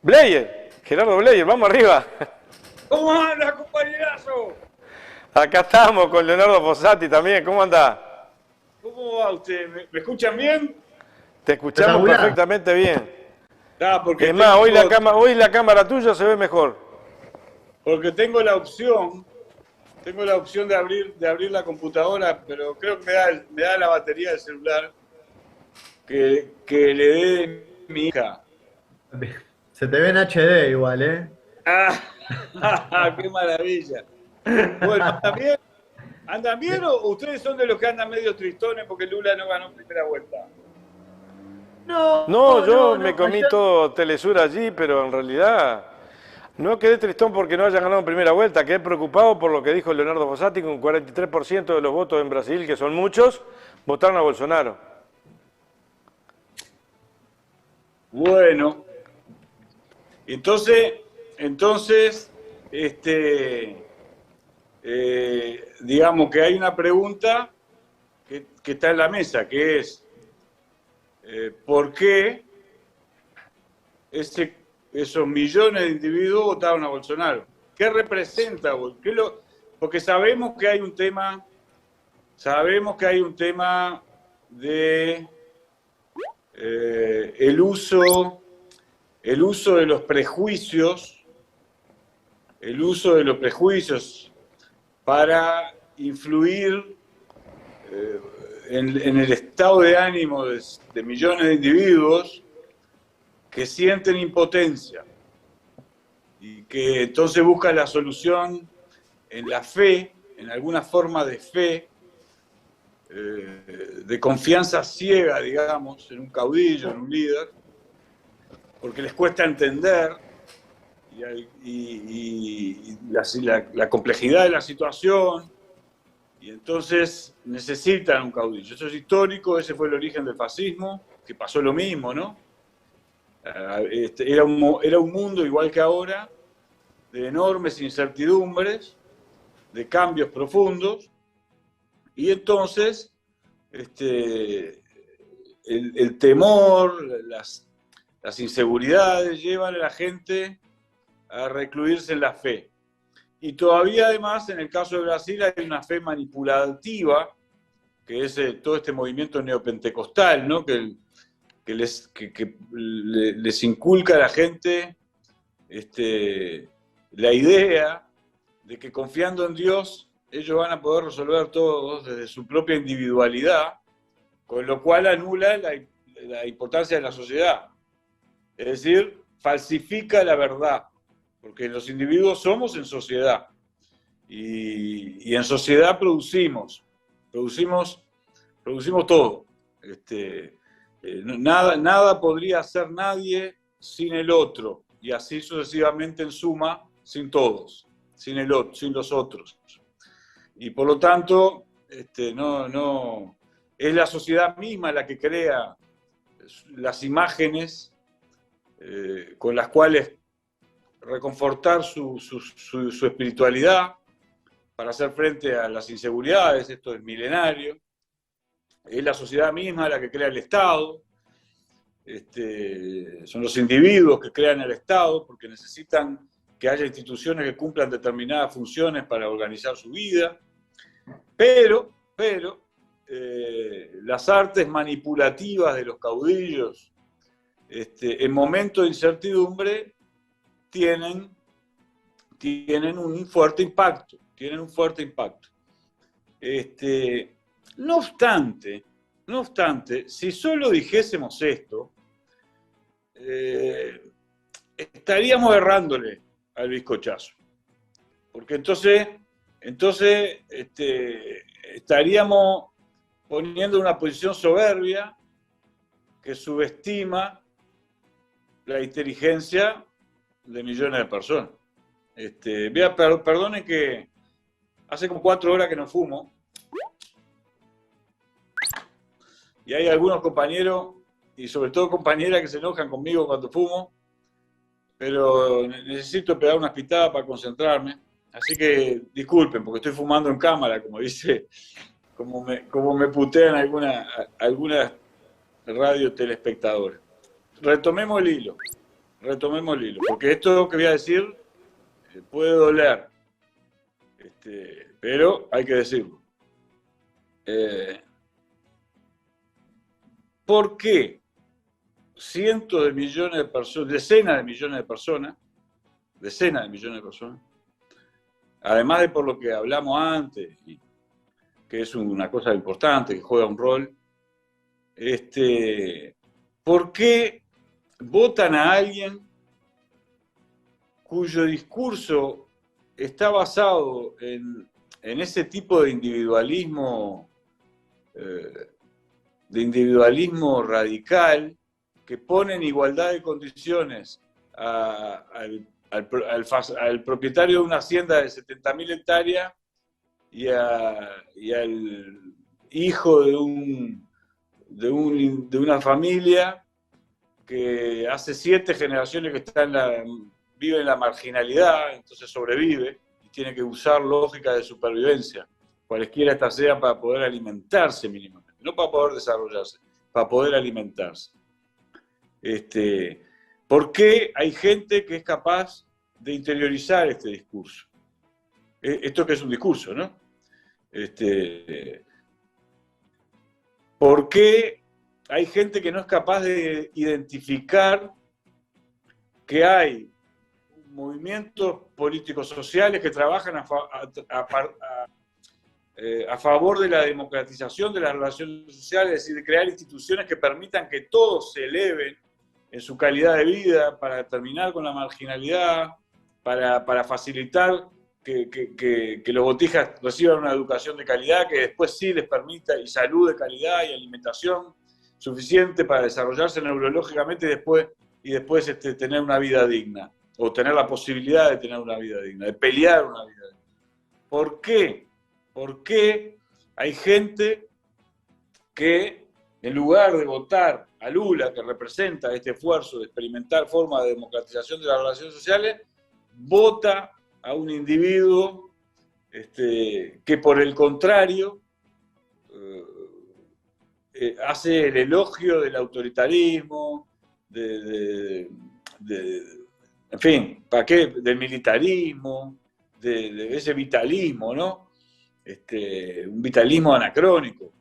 Bleyer, Gerardo Bleyer, vamos arriba. ¿Cómo anda, compañerazo? Acá estamos con Leonardo Fossati también, ¿cómo anda? ¿Cómo va usted? ¿Me escuchan bien? Te escuchamos perfectamente bien. Porque Es más, hoy la cámara tuya se ve mejor. Porque tengo la opción de abrir la computadora, pero creo que me da la batería del celular que le dé mi hija. Se te ve en HD igual, ¿eh? ¡Ah! ¡Qué maravilla! Bueno, ¿andan bien o ustedes son de los que andan medio tristones porque Lula no ganó en primera vuelta? No, yo me comí todo Telesur allí, pero en realidad no quedé tristón porque no hayan ganado en primera vuelta. Quedé preocupado por lo que dijo Leonardo Fossati, con 43% de los votos en Brasil, que son muchos, votaron a Bolsonaro. Bueno, entonces, digamos que hay una pregunta que está en la mesa, que es ¿por qué esos millones de individuos votaron a Bolsonaro? ¿Qué representa? Porque sabemos que hay un tema de el uso de los prejuicios, para influir en el estado de ánimo de millones de individuos que sienten impotencia y que entonces buscan la solución en la fe, en alguna forma de fe, de confianza ciega, digamos, en un caudillo, en un líder, porque les cuesta entender y la complejidad de la situación, y entonces necesitan un caudillo. Eso es histórico, ese fue el origen del fascismo, que pasó lo mismo, ¿no? Era un mundo igual que ahora, de enormes incertidumbres, de cambios profundos, y entonces el temor, las inseguridades llevan a la gente a recluirse en la fe. Y todavía además, en el caso de Brasil, hay una fe manipulativa, que es todo este movimiento neopentecostal, ¿no? que les inculca a la gente la idea de que confiando en Dios ellos van a poder resolver todo desde su propia individualidad, con lo cual anula la importancia de la sociedad. Es decir, falsifica la verdad, porque los individuos somos en sociedad y en sociedad producimos todo. Nada podría hacer nadie sin el otro, y así sucesivamente en suma, sin todos, sin el otro, sin los otros. Y por lo tanto, no es la sociedad misma la que crea las imágenes con las cuales reconfortar su espiritualidad para hacer frente a las inseguridades. Esto es milenario. Es la sociedad misma la que crea el Estado. Son los individuos que crean el Estado porque necesitan que haya instituciones que cumplan determinadas funciones para organizar su vida. Pero las artes manipulativas de los caudillos en momentos de incertidumbre tienen un fuerte impacto. No obstante, si solo dijésemos esto, estaríamos errándole al bizcochazo. Porque entonces estaríamos poniendo una posición soberbia que subestima la inteligencia de millones de personas. Perdonen que hace como 4 horas que no fumo, y hay algunos compañeros, y sobre todo compañeras, que se enojan conmigo cuando fumo, pero necesito pegar unas pitadas para concentrarme, así que disculpen, porque estoy fumando en cámara, como me putean algunas radio telespectadores. Retomemos el hilo. retomemos el hilo, porque esto que voy a decir puede doler, pero hay que decirlo. ¿Por qué cientos de millones de personas, decenas de millones de personas, además de por lo que hablamos antes, que es una cosa importante, que juega un rol, ¿por qué votan a alguien cuyo discurso está basado en ese tipo de individualismo radical, que pone en igualdad de condiciones al propietario de una hacienda de 70.000 hectáreas y al hijo de una familia que hace 7 generaciones que vive en la marginalidad, entonces sobrevive y tiene que usar lógica de supervivencia, cualesquiera esta sea, para poder alimentarse mínimamente, no para poder desarrollarse, para poder alimentarse. ¿Por qué hay gente que es capaz de interiorizar este discurso? Esto que es un discurso, ¿no? ¿Por qué hay gente que no es capaz de identificar que hay movimientos políticos sociales que trabajan a favor de la democratización de las relaciones sociales y de crear instituciones que permitan que todos se eleven en su calidad de vida, para terminar con la marginalidad, para facilitar que los botijas reciban una educación de calidad que después sí les permita, y salud de calidad y alimentación suficiente para desarrollarse neurológicamente y después tener una vida digna, o tener la posibilidad de tener una vida digna, de pelear una vida digna? ¿Por qué? ¿Por qué hay gente que, en lugar de votar a Lula, que representa este esfuerzo de experimentar formas de democratización de las relaciones sociales, vota a un individuo que, por el contrario, hace el elogio del autoritarismo, en fin, ¿para qué? Del militarismo, de ese vitalismo, ¿no? Un vitalismo anacrónico.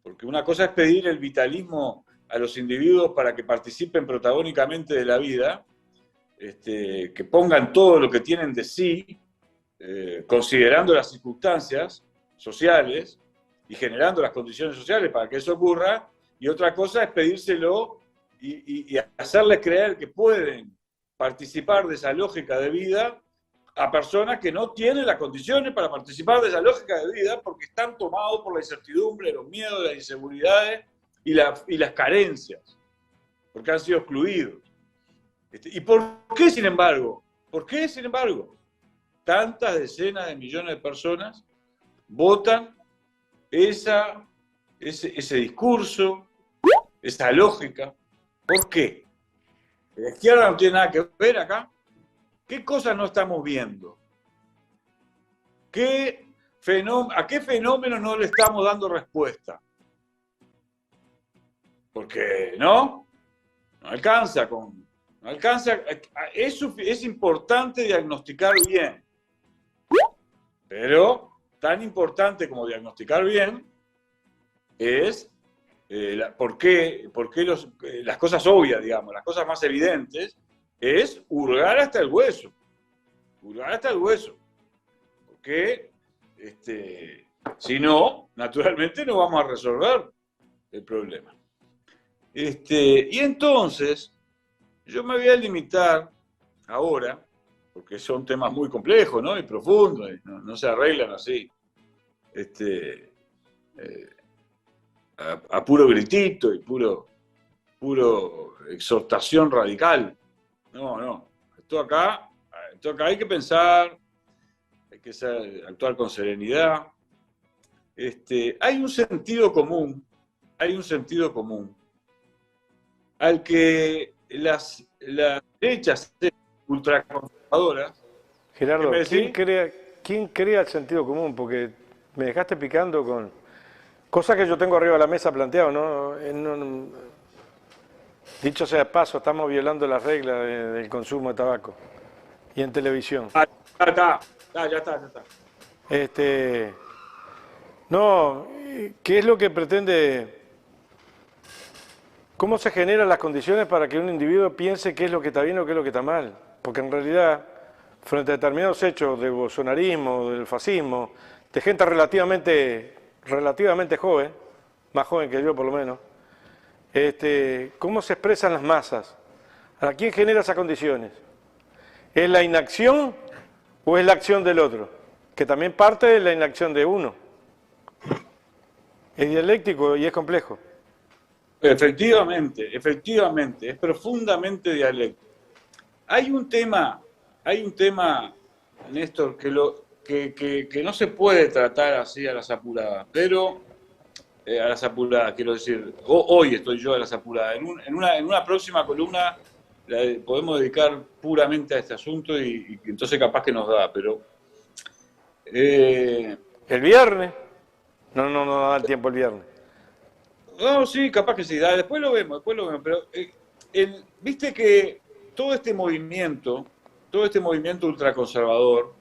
Porque una cosa es pedir el vitalismo a los individuos para que participen protagónicamente de la vida, que pongan todo lo que tienen de sí, considerando las circunstancias sociales y generando las condiciones sociales para que eso ocurra, y otra cosa es pedírselo y hacerles creer que pueden participar de esa lógica de vida a personas que no tienen las condiciones para participar de esa lógica de vida, porque están tomados por la incertidumbre, los miedos, las inseguridades y las carencias, porque han sido excluidos. ¿Y por qué, sin embargo? ¿Por qué, sin embargo, tantas decenas de millones de personas votan ese discurso, esa lógica? ¿Por qué? La izquierda no tiene nada que ver acá. ¿Qué cosas no estamos viendo? ¿A qué fenómeno no le estamos dando respuesta? Porque no alcanza. Es importante diagnosticar bien, pero tan importante como diagnosticar bien es por qué las cosas obvias, digamos, las cosas más evidentes, es hurgar hasta el hueso. Porque si no, naturalmente no vamos a resolver el problema. Y entonces, yo me voy a limitar ahora, porque son temas muy complejos, ¿no? Y profundos, no se arreglan así, a puro gritito y puro exhortación radical. No. Esto acá hay que pensar, hay que actuar con serenidad. Hay un sentido común al que las derechas ultraconservadoras... Gerardo, ¿quién crea el sentido común? Porque me dejaste picando con cosas que yo tengo arriba de la mesa planteado, ¿no? Dicho sea de paso, estamos violando las reglas del consumo de tabaco y en televisión. Ah, ya está. Este, no, ¿qué es lo que pretende? ¿Cómo se generan las condiciones para que un individuo piense qué es lo que está bien o qué es lo que está mal? Porque en realidad, frente a determinados hechos del bolsonarismo, del fascismo, de gente relativamente joven, más joven que yo por lo menos, ¿cómo se expresan las masas? ¿A quién genera esas condiciones? ¿Es la inacción o es la acción del otro? Que también parte de la inacción de uno. Es dialéctico y es complejo. Efectivamente, es profundamente dialéctico. Hay un tema, Néstor, que no se puede tratar así a las apuradas, pero a las apuradas, quiero decir, hoy estoy yo a las apuradas. En una próxima columna podemos dedicar puramente a este asunto y entonces capaz que nos da, pero... El viernes, no da el tiempo el viernes. No, sí, capaz que sí, después lo vemos, pero viste que todo este movimiento ultraconservador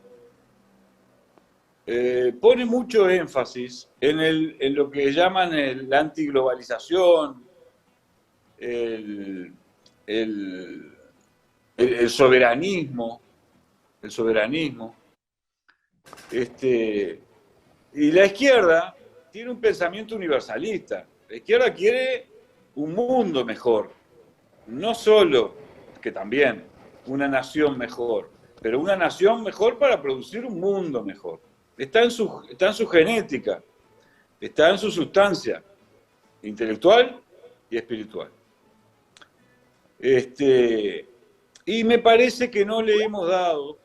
pone mucho énfasis en lo que llaman la antiglobalización, el soberanismo, y la izquierda tiene un pensamiento universalista. La izquierda quiere un mundo mejor, no solo, que también, una nación mejor, pero una nación mejor para producir un mundo mejor. Está en su genética, está en su sustancia intelectual y espiritual. Y me parece que no le hemos dado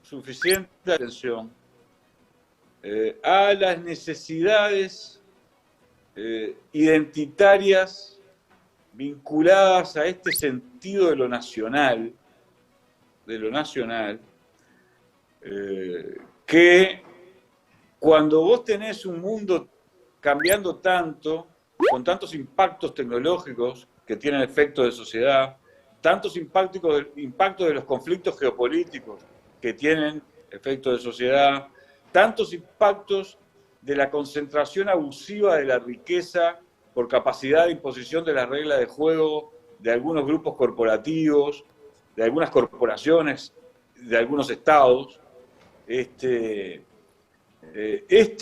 suficiente atención a las necesidades identitarias vinculadas a este sentido de lo nacional, que cuando vos tenés un mundo cambiando tanto, con tantos impactos tecnológicos que tienen efectos de sociedad, tantos impactos de los conflictos geopolíticos que tienen efectos de sociedad, tantos impactos de la concentración abusiva de la riqueza por capacidad de imposición de las reglas de juego de algunos grupos corporativos, de algunas corporaciones, de algunos estados. Este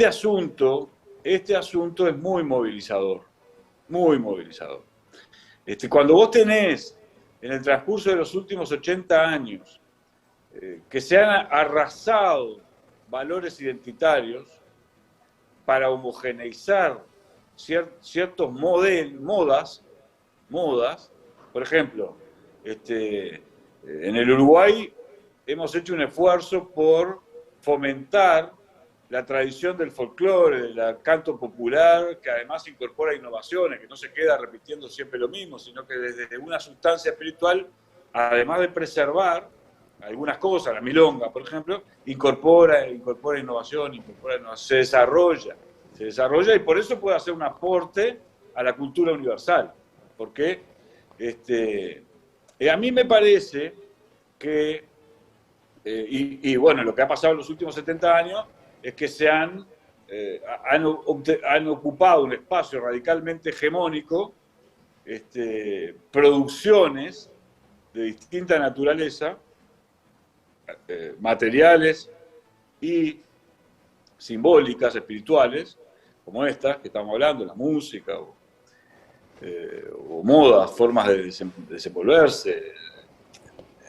asunto es muy movilizador, muy movilizador. Cuando vos tenés en el transcurso de los últimos 80 años que se han arrasado valores identitarios para homogeneizar ciertos modas, por ejemplo, en el Uruguay hemos hecho un esfuerzo por fomentar la tradición del folclore, del canto popular, que además incorpora innovaciones, que no se queda repitiendo siempre lo mismo, sino que desde una sustancia espiritual, además de preservar algunas cosas, la milonga, por ejemplo, incorpora innovación, se desarrolla y por eso puede hacer un aporte a la cultura universal. Porque a mí me parece que, y bueno, lo que ha pasado en los últimos 70 años es que se han ocupado un espacio radicalmente hegemónico, producciones de distinta naturaleza, materiales y simbólicas, espirituales, como estas que estamos hablando, la música o modas, formas de desenvolverse,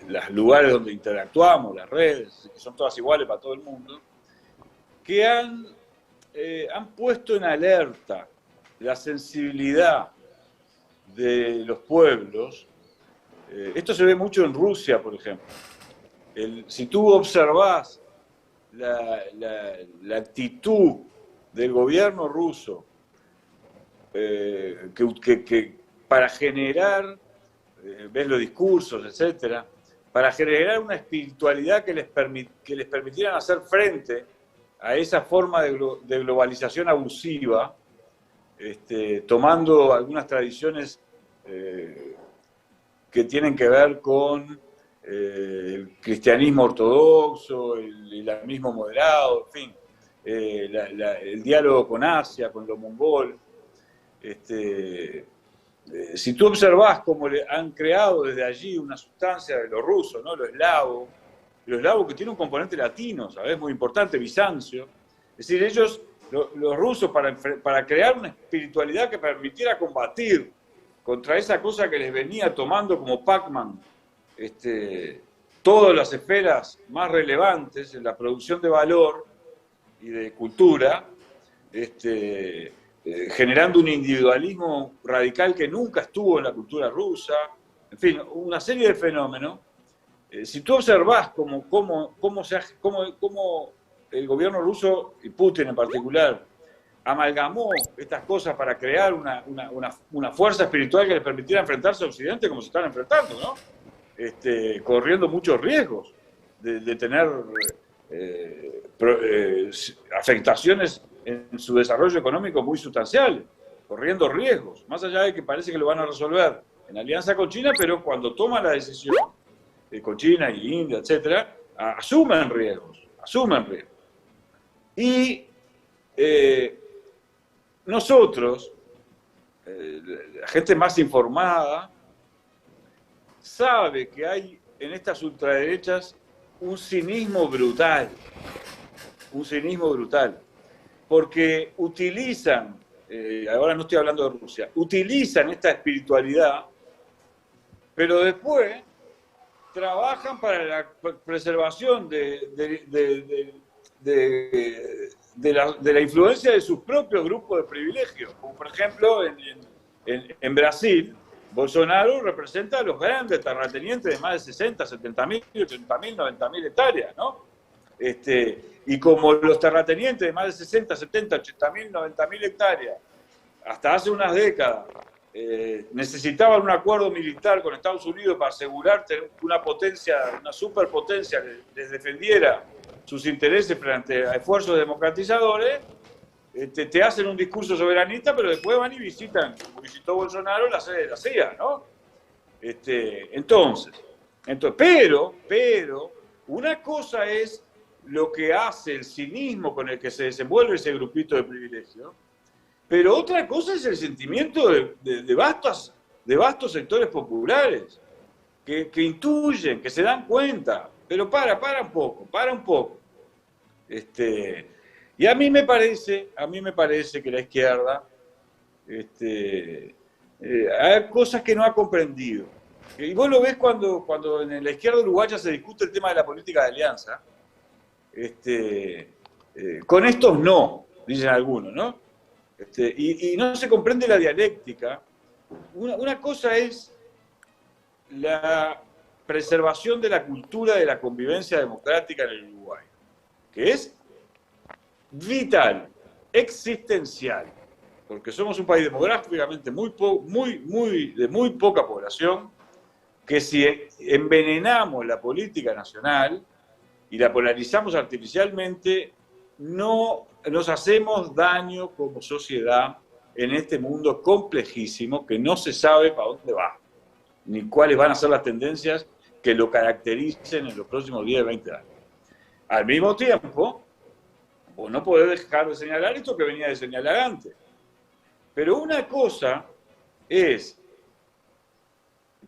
los lugares donde interactuamos, las redes, que son todas iguales para todo el mundo, que han puesto en alerta la sensibilidad de los pueblos. Esto se ve mucho en Rusia, por ejemplo. Si tú observás la actitud del gobierno ruso que para generar, ves los discursos, etcétera, para generar una espiritualidad que les permitieran hacer frente a esa forma de globalización abusiva, tomando algunas tradiciones que tienen que ver con el cristianismo ortodoxo, el islamismo moderado, en fin, el diálogo con Asia, con lo mongol. Si tú observás cómo le han creado desde allí una sustancia de lo ruso, ¿no? Lo eslavo que tiene un componente latino, ¿sabes? Muy importante, Bizancio. Es decir, ellos, los rusos, para crear una espiritualidad que permitiera combatir contra esa cosa que les venía tomando como Pac-Man, todas las esferas más relevantes en la producción de valor y de cultura, generando un individualismo radical que nunca estuvo en la cultura rusa, en fin, una serie de fenómenos. Si tú observás cómo el gobierno ruso, y Putin en particular, amalgamó estas cosas para crear una fuerza espiritual que les permitiera enfrentarse a Occidente como se están enfrentando, ¿no? Corriendo muchos riesgos de tener afectaciones en su desarrollo económico muy sustanciales, corriendo riesgos, más allá de que parece que lo van a resolver en alianza con China, pero cuando toman la decisión, con China y India, etcétera, asumen riesgos. Y nosotros, la gente más informada, sabe que hay en estas ultraderechas un cinismo brutal, porque utilizan, ahora no estoy hablando de Rusia, utilizan esta espiritualidad, pero después trabajan para la preservación de la influencia de sus propios grupos de privilegios, como por ejemplo en Brasil, Bolsonaro representa a los grandes terratenientes de más de 60, 70.000, 80.000, 90.000 hectáreas, ¿no? Y como los terratenientes de más de 60, 70, 80.000, 90.000 hectáreas, hasta hace unas décadas, necesitaban un acuerdo militar con Estados Unidos para asegurar una potencia, una superpotencia que les defendiera sus intereses frente a esfuerzos democratizadores, te hacen un discurso soberanista, pero después van y visitan, como visitó Bolsonaro, la sede de la CIA, ¿no? Entonces, pero, una cosa es lo que hace el cinismo con el que se desenvuelve ese grupito de privilegio, pero otra cosa es el sentimiento de vastos sectores populares que intuyen, que se dan cuenta, pero para un poco. Y a mí me parece que la izquierda hay cosas que no ha comprendido. Y vos lo ves cuando en la izquierda uruguaya se discute el tema de la política de alianza. Con estos no, dicen algunos, ¿no? Y no se comprende la dialéctica. Una cosa es la preservación de la cultura de la convivencia democrática en el Uruguay, que es vital, existencial, porque somos un país demográficamente de muy poca población, que si envenenamos la política nacional y la polarizamos artificialmente, no nos hacemos daño como sociedad en este mundo complejísimo que no se sabe para dónde va, ni cuáles van a ser las tendencias que lo caractericen en los próximos 10, 20 años. Al mismo tiempo, vos no podés dejar de señalar esto que venía de señalar antes. Pero una cosa es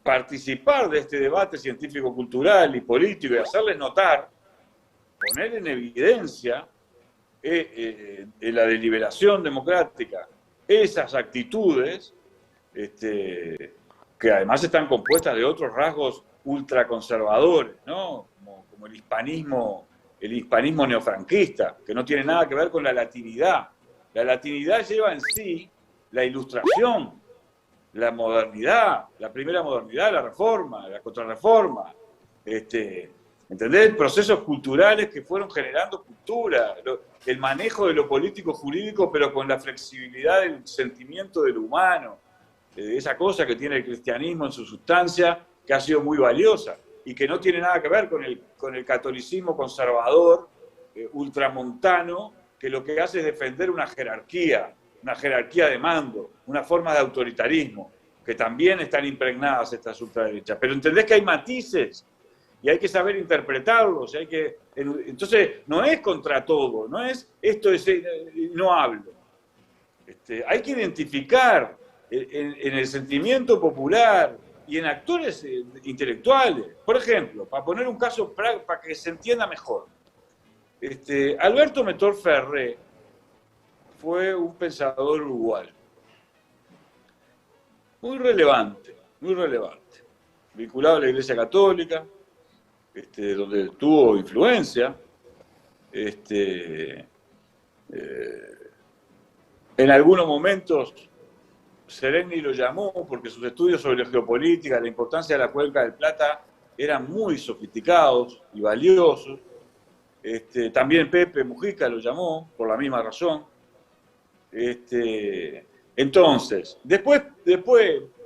participar de este debate científico-cultural y político y hacerles notar, poner en evidencia en la deliberación democrática esas actitudes que además están compuestas de otros rasgos ultraconservadores, ¿no? Como el hispanismo neofranquista, que no tiene nada que ver con la latinidad. La latinidad lleva en sí la ilustración, la modernidad, la primera modernidad, la reforma, la contrarreforma, ¿entendés? Procesos culturales que fueron generando cultura, el manejo de lo político jurídico, pero con la flexibilidad del sentimiento de lo humano, esa cosa que tiene el cristianismo en su sustancia, que ha sido muy valiosa y que no tiene nada que ver con el catolicismo conservador, ultramontano, que lo que hace es defender una jerarquía de mando, una forma de autoritarismo. que también están impregnadas estas ultraderechas. Pero entendés que hay matices y hay que saber interpretarlos. Entonces, no es contra todo, no es esto es no hablo. Hay que identificar en el sentimiento popular y en actores intelectuales. Por ejemplo, para poner un caso para que se entienda mejor. Alberto Metor Ferré fue un pensador uruguayo. Muy relevante, vinculado a la Iglesia Católica, donde tuvo influencia. En algunos momentos Seregni lo llamó porque sus estudios sobre geopolítica, la importancia de la Cuenca del Plata, eran muy sofisticados y valiosos. También Pepe Mujica lo llamó por la misma razón. Entonces, después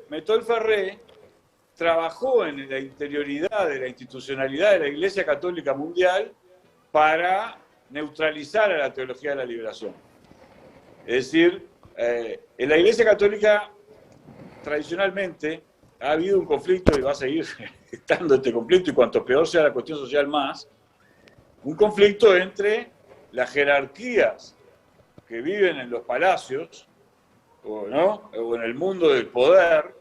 Metor Ferré trabajó en la interioridad de la institucionalidad de la Iglesia Católica Mundial para neutralizar a la teología de la liberación. Es decir, en la Iglesia Católica tradicionalmente ha habido un conflicto y va a seguir estando este conflicto, y cuanto peor sea la cuestión social más, un conflicto entre las jerarquías que viven en los palacios o en el mundo del poder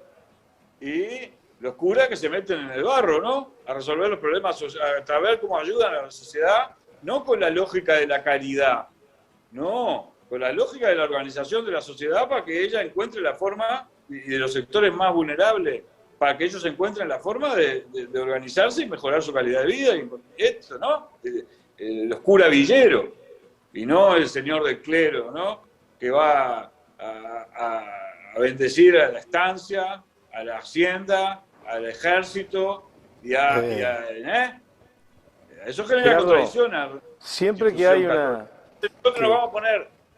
y los curas que se meten en el barro, ¿no? A resolver los problemas, a ver cómo ayudan a la sociedad, no con la lógica de la caridad, no, con la lógica de la organización de la sociedad para que ella encuentre la forma, y de los sectores más vulnerables, para que ellos encuentren la forma de organizarse y mejorar su calidad de vida. Y esto, ¿no? Los curas villeros, y no el señor del clero, ¿no? Que va a bendecir a la estancia, a la hacienda, al ejército, eso genera contradicción. Siempre que hay una... Nosotros nos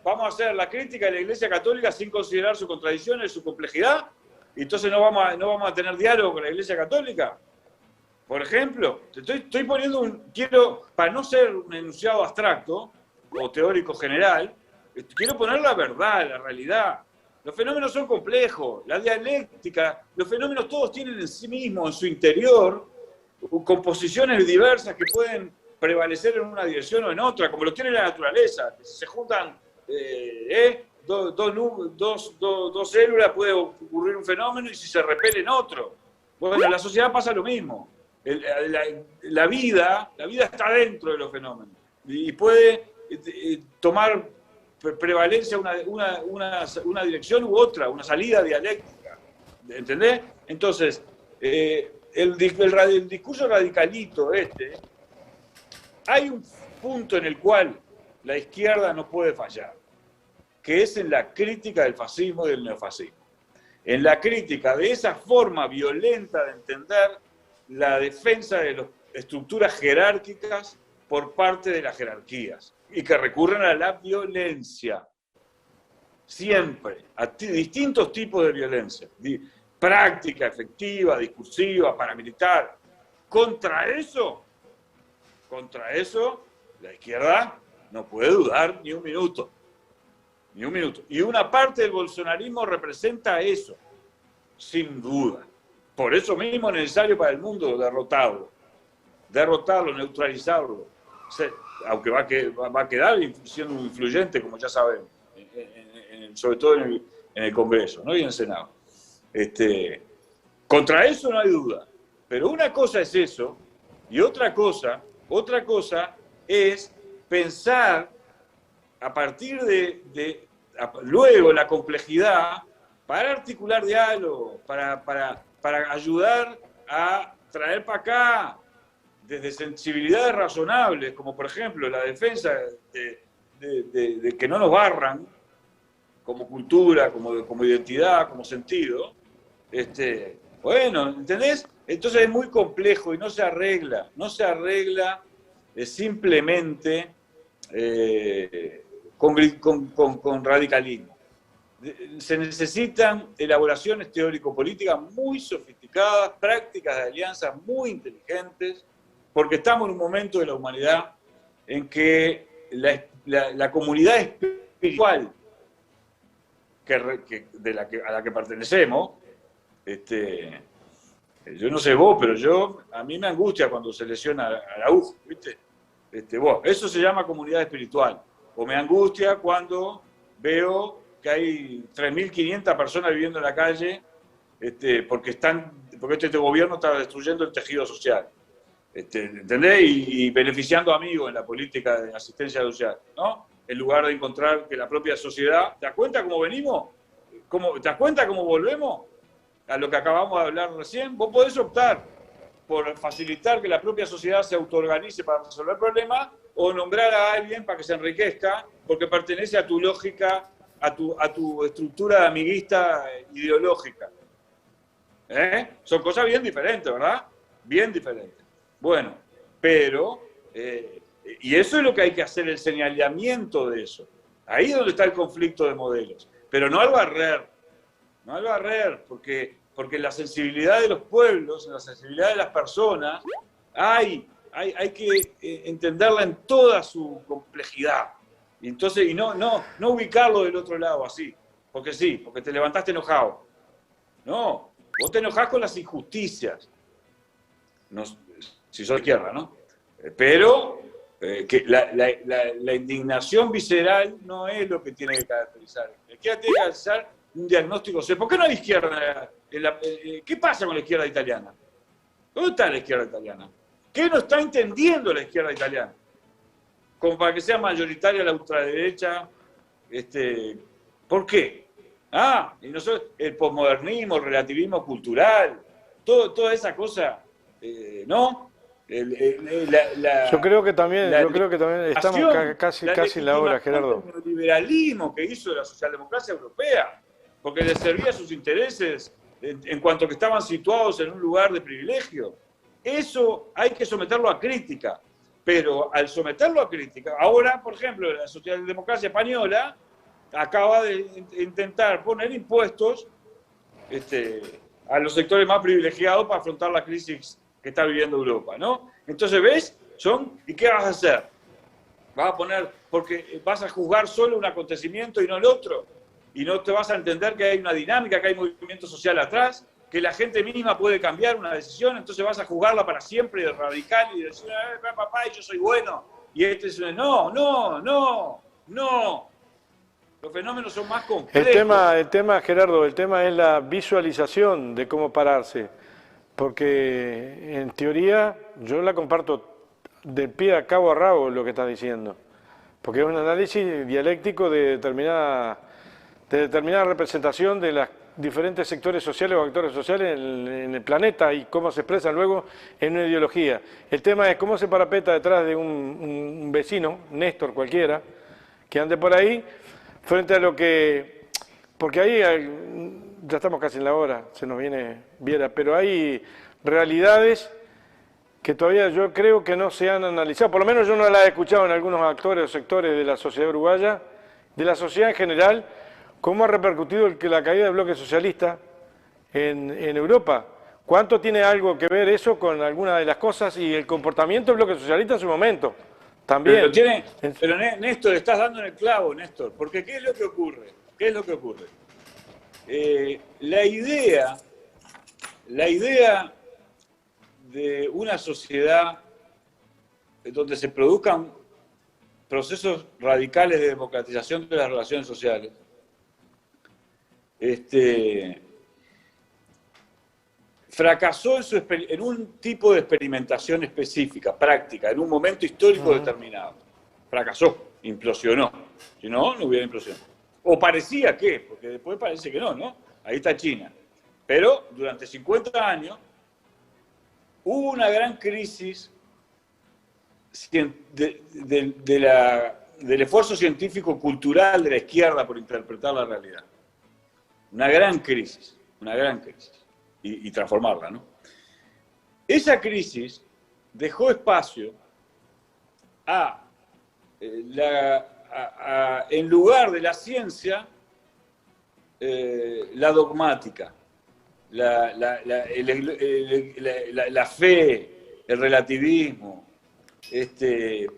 vamos a hacer la crítica de la Iglesia Católica sin considerar sus contradicciones, su complejidad, y entonces no vamos a tener diálogo con la Iglesia Católica. Por ejemplo, estoy poniendo para no ser un enunciado abstracto o teórico general, quiero poner la verdad, la realidad. Los fenómenos son complejos, la dialéctica, los fenómenos todos tienen en sí mismos, en su interior, composiciones diversas que pueden prevalecer en una dirección o en otra, como lo tiene la naturaleza. Si se juntan dos células puede ocurrir un fenómeno, y si se repelen otro. Bueno, en la sociedad pasa lo mismo. La vida está dentro de los fenómenos y puede tomar prevalencia una dirección u otra, una salida dialéctica. ¿Entendés? Entonces, el discurso radicalito hay un punto en el cual la izquierda no puede fallar, que es en la crítica del fascismo y del neofascismo. En la crítica de esa forma violenta de entender la defensa de las estructuras jerárquicas por parte de las jerarquías, y que recurren a la violencia. Siempre, a distintos tipos de violencia. Práctica, efectiva, discursiva, paramilitar. Contra eso, la izquierda no puede dudar ni un minuto. Ni un minuto. Y una parte del bolsonarismo representa eso, sin duda. Por eso mismo es necesario para el mundo derrotarlo, neutralizarlo. Aunque va a quedar siendo influyente, como ya sabemos, sobre todo en el Congreso, ¿no? Y en el Senado. Contra eso no hay duda. Pero una cosa es eso, y otra cosa es pensar a partir luego la complejidad para articular diálogo, para ayudar a traer para acá desde sensibilidades razonables, como por ejemplo la defensa de que no nos barran como cultura, como identidad, como sentido. Bueno, ¿entendés? Entonces es muy complejo y no se arregla simplemente con radicalismo. Se necesitan elaboraciones teórico-políticas muy sofisticadas, prácticas de alianzas muy inteligentes, porque estamos en un momento de la humanidad en que la comunidad espiritual a la que pertenecemos Yo no sé vos, pero a mí me angustia cuando se lesiona a Araujo, ¿viste? Bueno, eso se llama comunidad espiritual. O me angustia cuando veo que hay 3.500 personas viviendo en la calle porque este gobierno está destruyendo el tejido social. ¿Entendés? Y beneficiando amigos en la política de asistencia social, ¿no? En lugar de encontrar que la propia sociedad... ¿Te das cuenta cómo venimos? ¿Te das cuenta cómo volvemos a lo que acabamos de hablar recién? Vos podés optar por facilitar que la propia sociedad se autoorganice para resolver problemas o nombrar a alguien para que se enriquezca porque pertenece a tu lógica, a tu estructura amiguista ideológica. Son cosas bien diferentes, ¿verdad? Bien diferentes. Bueno, pero... y eso es lo que hay que hacer, el señalamiento de eso. Ahí es donde está el conflicto de modelos. Pero no al barrer, porque en la sensibilidad de los pueblos, en la sensibilidad de las personas, hay que entenderla en toda su complejidad. Y entonces, no ubicarlo del otro lado así, porque te levantaste enojado. No, vos te enojás con las injusticias. No, si sos de izquierda, ¿no? Pero que la indignación visceral no es lo que tiene que caracterizar. La izquierda tiene que caracterizar un diagnóstico. ¿Por qué no hay izquierda? ¿Qué pasa con la izquierda italiana? ¿Dónde está la izquierda italiana? ¿Qué no está entendiendo la izquierda italiana? Como para que sea mayoritaria la ultraderecha. ¿Por qué? Y nosotros, el posmodernismo, el relativismo cultural, toda esa cosa, ¿no? Yo creo que también estamos casi en la hora, Gerardo. El neoliberalismo que hizo la socialdemocracia europea, porque le servía a sus intereses en cuanto que estaban situados en un lugar de privilegio. Eso hay que someterlo a crítica, pero al someterlo a crítica, ahora, por ejemplo, la socialdemocracia española acaba de intentar poner impuestos a los sectores más privilegiados para afrontar la crisis que está viviendo Europa, ¿no? Entonces, ¿ves? ¿Y qué vas a hacer? ¿Vas a poner, porque vas a juzgar solo un acontecimiento y no el otro? ¿Y no te vas a entender que hay una dinámica, que hay movimiento social atrás, que la gente mínima puede cambiar una decisión, entonces vas a juzgarla para siempre de radical y decir, papá, yo soy bueno? Y no. Los fenómenos son más complejos. El tema, Gerardo, el tema es la visualización de cómo pararse. Porque en teoría yo la comparto de pie a cabo a rabo lo que estás diciendo. Porque es un análisis dialéctico de determinada representación de los diferentes sectores sociales o actores sociales en el planeta y cómo se expresan luego en una ideología. El tema es cómo se parapeta detrás de un vecino, Néstor cualquiera, que ande por ahí, frente a lo que... Porque ahí... Ya estamos casi en la hora, se nos viera, pero hay realidades que todavía yo creo que no se han analizado, por lo menos yo no las he escuchado en algunos actores o sectores de la sociedad uruguaya, de la sociedad en general, cómo ha repercutido la caída del bloque socialista en Europa. ¿Cuánto tiene algo que ver eso con alguna de las cosas y el comportamiento del bloque socialista en su momento? También. Pero Néstor, estás dando en el clavo, Néstor, porque ¿qué es lo que ocurre? La idea de una sociedad donde se produzcan procesos radicales de democratización de las relaciones sociales, fracasó en un tipo de experimentación específica, práctica, en un momento histórico determinado. Fracasó, implosionó. Si no, no hubiera implosión. O parecía que, porque después parece que no. Ahí está China. Pero durante 50 años hubo una gran crisis del esfuerzo científico-cultural de la izquierda por interpretar la realidad. Una gran crisis. Y transformarla, ¿no? Esa crisis dejó espacio en lugar de la ciencia, la dogmática, la fe, el relativismo,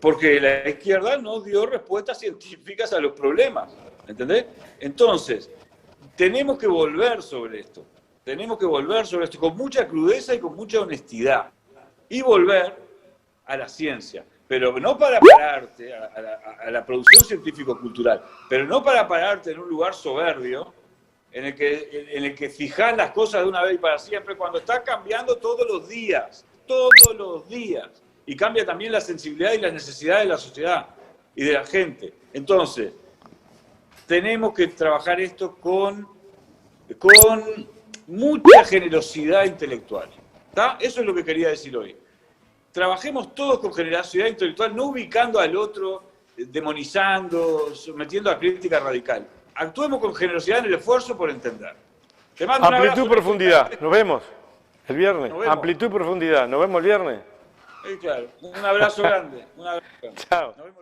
porque la izquierda no dio respuestas científicas a los problemas, ¿entendés? Entonces, tenemos que volver sobre esto. Tenemos que volver sobre esto con mucha crudeza y con mucha honestidad. Y volver a la ciencia. Pero no para pararte a la producción científico-cultural, pero no para pararte en un lugar soberbio en el que fijás las cosas de una vez y para siempre, cuando está cambiando todos los días, y cambia también la sensibilidad y las necesidades de la sociedad y de la gente. Entonces, tenemos que trabajar esto con mucha generosidad intelectual. ¿Tá? Eso es lo que quería decir hoy. Trabajemos todos con generosidad intelectual, no ubicando al otro, demonizando, sometiendo a crítica radical. Actuemos con generosidad en el esfuerzo por entender. Te mando un Amplitud y abrazo. profundidad. Nos vemos el viernes. Nos vemos. Amplitud y profundidad. Nos vemos el viernes. Claro. Un abrazo grande. Un abrazo grande. Chao. Nos vemos.